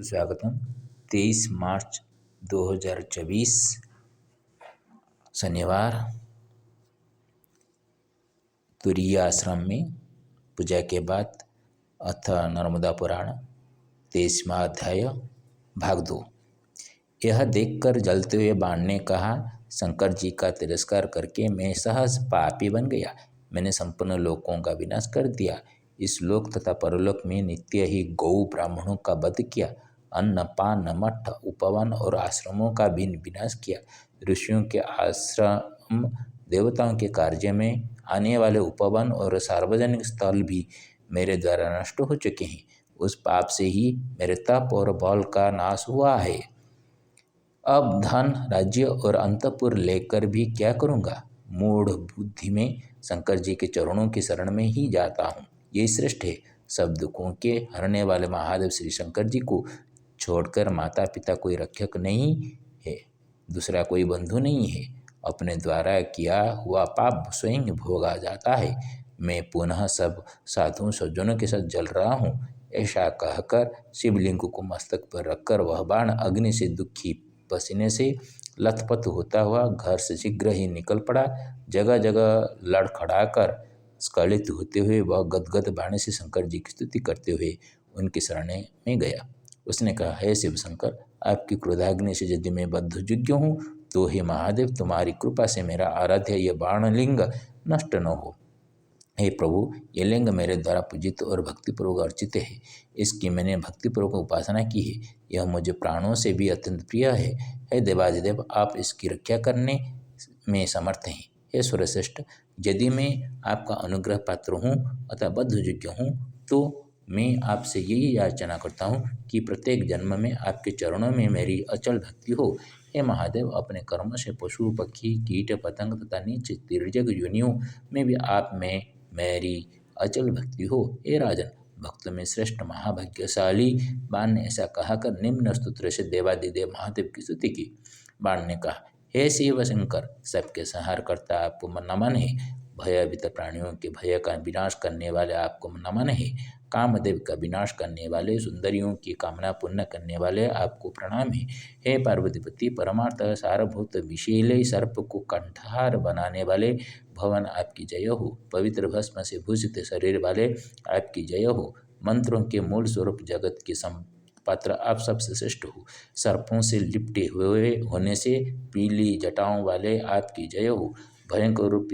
स्वागतम। 23 मार्च 2024 शनिवार तुरीय आश्रम में पूजा के बाद अथ नर्मदा पुराण 23वां अध्याय भाग 2। यह देखकर जलते हुए बाण ने कहा, शंकर जी का तिरस्कार करके मैं सहज पापी बन गया। मैंने संपूर्ण लोकों का विनाश कर दिया। इस लोक तथा परलोक में नित्य ही गौ ब्राह्मणों का वध किया। अन्न पान मठ उपवन और आश्रमों का भी विनाश किया। ऋषियों के आश्रम, देवताओं के कार्य में आने वाले उपवन और सार्वजनिक स्थल भी मेरे द्वारा नष्ट हो चुके हैं। उस पाप से ही मेरे तप और बल का नाश हुआ है। अब धन राज्य और अंतपुर लेकर भी क्या करूँगा। मूढ़ बुद्धि में शंकर जी के चरणों की शरण में ही जाता हूँ। ये श्रेष्ठ है। सब दुखों के हरने वाले महादेव श्री शंकर जी को छोड़कर माता पिता कोई रक्षक नहीं है, दूसरा कोई बंधु नहीं है। अपने द्वारा किया हुआ पाप स्वयं भोगा जाता है। मैं पुनः सब साधुओं सज्जनों के साथ जल रहा हूँ। ऐसा कहकर शिवलिंग को मस्तक पर रखकर वह बाण अग्नि से दुखी पसीने से लथपथ होता हुआ घर से शीघ्र ही निकल पड़ा। जगह जगह लड़खड़ाकर स्खलित होते हुए वह गदगद बाणी से शंकर जी की स्तुति करते हुए उनकी शरण में गया। उसने कहा, हे शिव शंकर, आपकी क्रोधाग्नि से यदि मैं बद्धुज्ञ हूँ तो हे महादेव, तुम्हारी कृपा से मेरा आराध्य ये बाणलिंग नष्ट न हो। हे प्रभु, ये लिंग मेरे द्वारा पूजित और भक्तिपूर्वक अर्चित है। इसकी मैंने भक्तिपूर्वक उपासना की है। यह मुझे प्राणों से भी अत्यंत प्रिय है। हे देवाधिदेव, आप इसकी रक्षा करने में समर्थ हैं। हे सुरश्रेष्ठ, यदि मैं आपका अनुग्रह पात्र हूँ अथवा बद्धुज्ञ हूँ तो मैं आपसे यही याचना करता हूँ कि प्रत्येक जन्म में आपके चरणों में मेरी अचल भक्ति हो। हे महादेव, अपने कर्म से पशु पक्षी कीट पतंग तथा नीच तिर्यक योनियों में भी आप में मेरी अचल भक्ति हो। हे राजन, भक्त में श्रेष्ठ महाभाग्यशाली बाण ने ऐसा कहकर निम्न स्तोत्र से देवादिदेव महादेव की स्तुति की। बाण ने कहा, हे शिव शंकर, सबके संहार करता आपको नमन है। भयभीत प्राणियों के भय का विनाश करने वाले आपको नमन है। कामदेव का विनाश करने वाले, सुंदरियों की कामना पूर्ण करने वाले आपको प्रणाम है। हे पार्वतीपति, परमार्थ सारभूत विशेले सर्प को कंठहार बनाने वाले भवन आपकी जय हो। पवित्र भस्म से भूषित शरीर वाले आपकी जय हो। मंत्रों के मूल स्वरूप जगत के पात्र आप सबसे श्रेष्ठ हो। सर्पों से लिपटे हुए होने से पीली जटाओं वाले आपकी जय हो। भयंकर रूप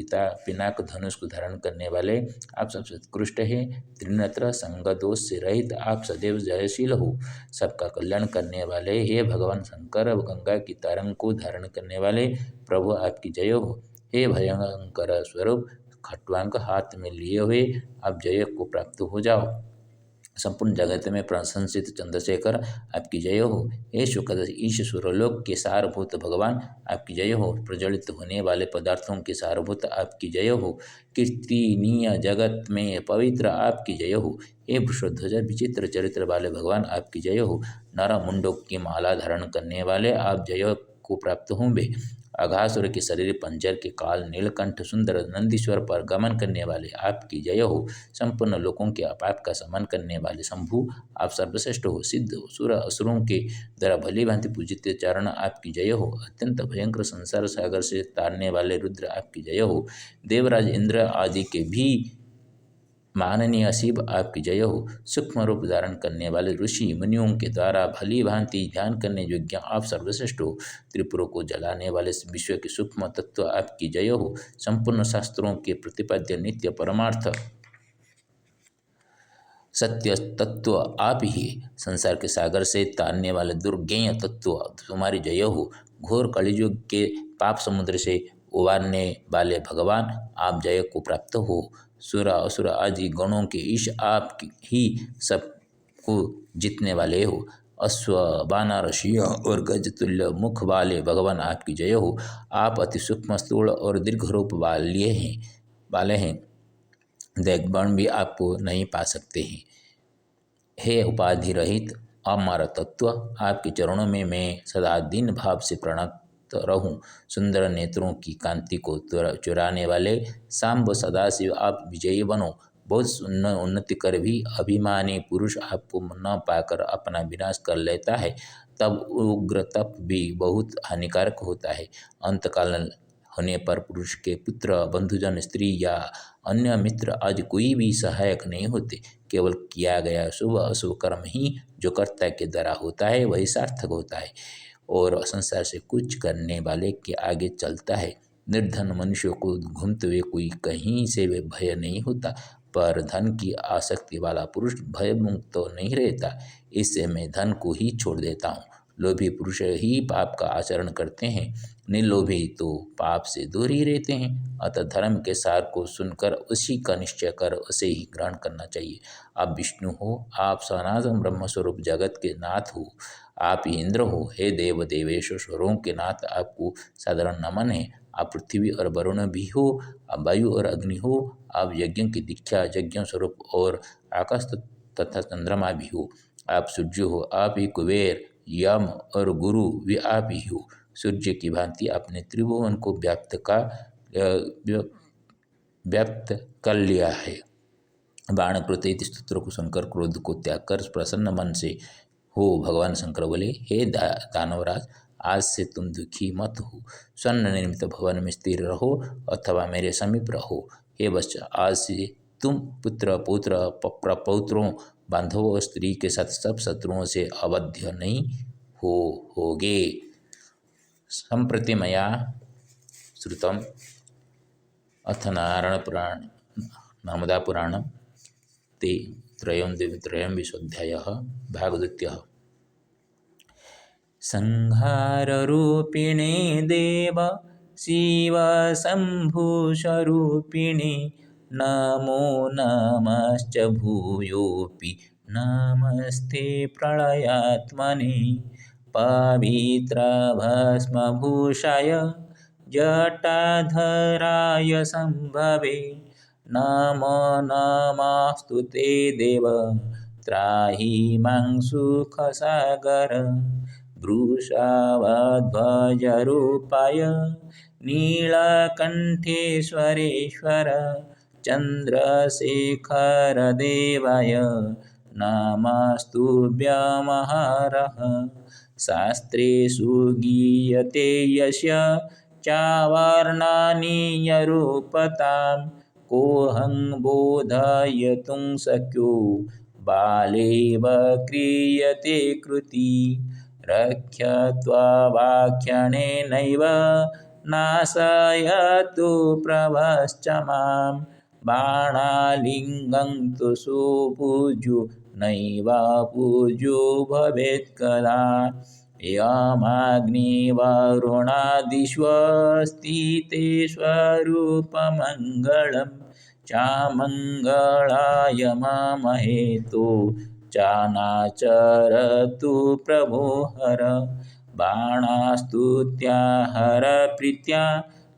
पिनाक धनुष को धारण करने वाले आप सबसे उत्कृष्ट हैं। त्रिनेत्र संग दोष से रहित आप सदैव जयशील हो। सबका कल्याण करने वाले हे भगवान शंकर, गंगा की तरंग को धारण करने वाले प्रभु आपकी जय हो। हे भयंकर स्वरूप, खट्वांग हाथ में लिए हुए आप जय को प्राप्त हो जाओ। संपूर्ण जगत में प्रशंसित चंद्रशेखर आपकी जय हो। हे शुकदश ईश सुरलोक के सारभूत भगवान आपकी जय हो। प्रज्वलित होने वाले पदार्थों के सारभूत आपकी जय हो। कीर्तनीय जगत में पवित्र आपकी जय हो। हे वृषध्वज विचित्र चरित्र वाले भगवान आपकी जय हो। नर मुंडों की माला धारण करने वाले आप जय को प्राप्त होंगे। अघासुर के शरीर पंजर के काल नीलकंठ सुंदर नंदीश्वर पर गमन करने वाले आपकी जय हो। संपूर्ण लोकों के अपाप का समन करने वाले शंभु आप सर्वश्रेष्ठ हो। सिद्ध सुर असुरों के द्वारा भली भांति पूजित चरण आपकी जय हो। अत्यंत भयंकर संसार सागर से तारने वाले रुद्र आपकी जय हो। देवराज इंद्र आदि के भी माननीय शिव आपकी जय हो। सूक्ष्म रूप धारण करने वाले ऋषि मुनियों के द्वारा भली भांति ध्यान करने योग्य आप सर्वश्रेष्ठ हो। त्रिपुरों को जलाने वाले विश्व के सूक्ष्म तत्व आपकी जय हो। संपूर्ण शास्त्रों के प्रतिपाद्य नित्य परमार्थ सत्य तत्व आप ही। संसार के सागर से तारने वाले दुर्गेय तत्व तुम्हारी जय हो। घोर कलियुग के पाप समुद्र से उबारने वाले भगवान आप जय को प्राप्त हो। सुर असुर आदि गणों के ईश आप ही सबको जीतने वाले हो। अश्व वानर सिंह और गज तुल्य मुख वाले भगवान आपकी जय हो। आप अति सूक्ष्म स्थूल और दीर्घ रूप वाले हैं। देखबाण भी आपको नहीं पा सकते हैं। हे उपाधि रहित अमर तत्व, आपके चरणों में मैं सदा दीन भाव से प्रणत रहूं। सुंदर नेत्रों की कांति को चुराने वाले सांब सदाशिव आप विजयी बनो। बहुत उन्नति कर भी अभिमानी पुरुष आपको न पाकर अपना विनाश कर लेता है, तब उग्र तप भी बहुत हानिकारक होता है। अंतकाल होने पर पुरुष के पुत्र, बंधुजन, स्त्री या अन्य मित्र आज कोई भी सहायक नहीं होते। केवल किया गया शुभ अशुभ कर्म ही जो कर्ता के द्वारा होता है वही सार्थक होता है और संसार से कुछ करने वाले के आगे चलता है। निर्धन मनुष्यों को घूमते हुए कोई कहीं से भय नहीं होता, पर धन की आसक्ति वाला पुरुष भय मुक्त तो नहीं रहता। इससे मैं धन को ही छोड़ देता हूँ। लोभी पुरुष ही पाप का आचरण करते हैं, निर्लोभी तो पाप से दूर ही रहते हैं। अतः धर्म के सार को सुनकर उसी का निश्चय कर उसे ही ग्रहण करना चाहिए। आप विष्णु हो, आप सनातन ब्रह्म स्वरूप जगत के नाथ हो, आप इंद्र हो। हे देव देवेश्वरों के नाथ, आपको साधारण नमन है। आप पृथ्वी और वरुण भी हो, आप वायु और अग्नि हो, आप यज्ञ की दीक्षा यज्ञ स्वरूप और आकाश तथा चंद्रमा भी हो। आप सूर्य हो, आप ही कुबेर, यम और गुरु भी आप ही हो। सूर्य की भांति आपने त्रिभुवन को व्याप्त कर लिया है। बाणकृत इस स्तोत्र को सुनकर क्रोध को त्याग कर प्रसन्न मन से हो भगवान शंकर बोले, हे दानवराज, आज से तुम दुखी मत हो। स्वर्ण निर्मित भवन में स्थिर रहो अथवा मेरे समीप रहो। हे वत्स, आज से तुम पुत्र, पौत्र, पौत्रों, बांधवों और स्त्री के साथ सब शत्रुओं से अवध्य नहीं होगे। संप्रति मया श्रुतम अथ नारायणपुराण नर्मदापुराणं ते त्रयोविंशोऽध्यायः भागद्वितीयः। संहाररूपिणे देव शिवशम्भुस्वरूपिणे नमो नमश्च भूयोऽपि नमस्ते प्रलयात्मने। पवित्रभस्मभूषाय जटाधराय सम्भवे नमो नमस्तु ते देव त्राहि मां सुखसागर। वृषभध्वजरूपाय नीलकण्ठेश्वरेश्वर चन्द्रशेखरदेवाय नमस्तुभ्यमहरः। शास्त्रेषु गीयते यस्य चावर्णनीयरूपतां कोऽहं बोधयितुं शक्यो बालेव क्रियते कृति। रक्षत्वाख्यानेनैव नाशयतु प्रभश्च मां बाणालिङ्गं तु सुपूज्यो नैव पूज्यो भवेत् कदा। यमग्निवरुणादिष्वस्तितेष्वरूपमङ्गलं चामङ्गलाय मम हेतो चानाचरतु प्रभो हर। बाणास्तुत्या हर प्रीत्या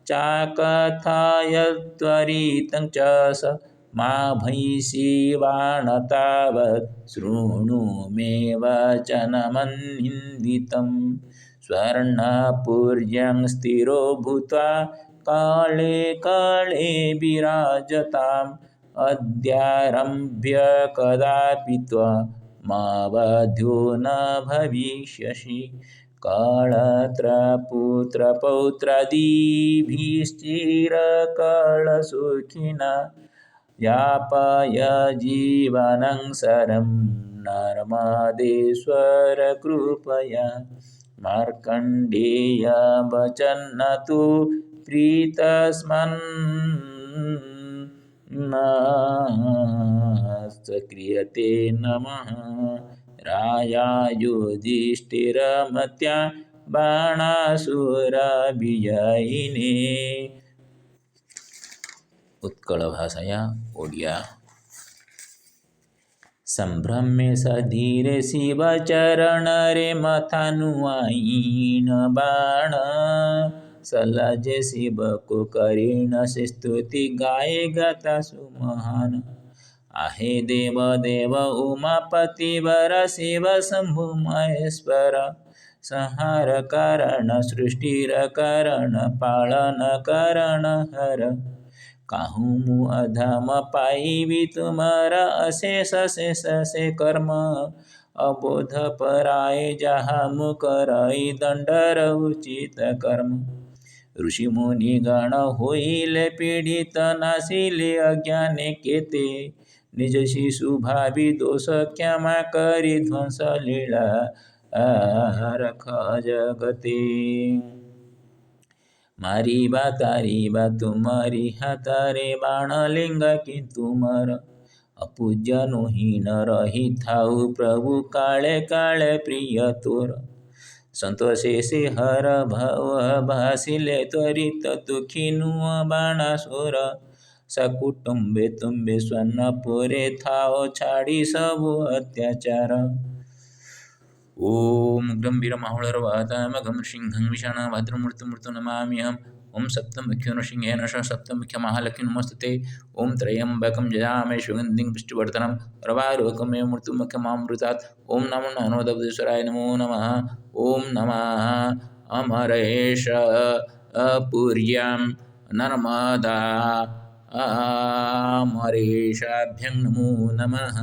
चाकथायत्वरितं च स मा भैषीवाण तावत् शृणु मे वचनमन्निन्दितं। स्वर्णपुर्यं स्थिरो भूत्वा काले काले विराजताम् अद्यारभ्य कदापि त्वमवध्यो न भविष्यसि। कळत्रपुत्रपौत्रादिभिश्चिरकळसुखिना यापय जीवनं शरं नर्मदेश्वर कृपया। मार्कण्डेय वचन्न तु प्रीतस्मन्नस्य क्रियते नमः। रायायुधिष्ठिरमत्या बाणासुरविजयिने। उत्कल भाषाया ओडिया। संभ्रमे सधीरे शिवचरण रे मथानुआईन बाण। सलजे शिव को करीण से स्तुति गाये गाता सुमहान। आहे देव देव उमापति वर शिव शंभु महेश्वर। संहार कारण सृष्टिर कारण पालन कारण हर। काहू मु अधम पाईबी तुम्हारा अशेष शेष से कर्म अबोध पराय जहाँ मु करई दंडर उचित कर्म ऋषि मुनि गण होइले पीडित नासिले अज्ञाने केते निज शिशु भावी दोष क्षमा करी ध्वंस लीला रख जगते मारिबा तारिबा तुम्हारी हाथरे बाण लिंग कि तुमर अपूज्य नोहीन रही थाउ प्रभु काले काले प्रिय तोर संतोषे से हर भव भासिले त्वरित दुखी नुआ बाणासुर सकुटुंबे तुम्बे स्वर्ण पुरे थाओ छाड़ी सबु अत्याचार ओम उग्रं वीरमाहुलर्वतामघं सिंहं विषाणं भद्रमूर्तिमूर्तिं नमाम्यहम् ओम सप्तमुख्यो नृसिंहेन सह सप्तमुख्यमहालक्ष्मी नमस्ते ओम त्र्यंबकं जयामहे सुगन्धिं पुष्टिवर्धनम् उर्वारुकमेव मृत्युमुख्यमामृतात् ओम नमो नारायणदेवतेश्वराय नमो नमः ओम नमः अमरेश पुर्यां नर्मदा अमरेशाभ्यं नमो नमः।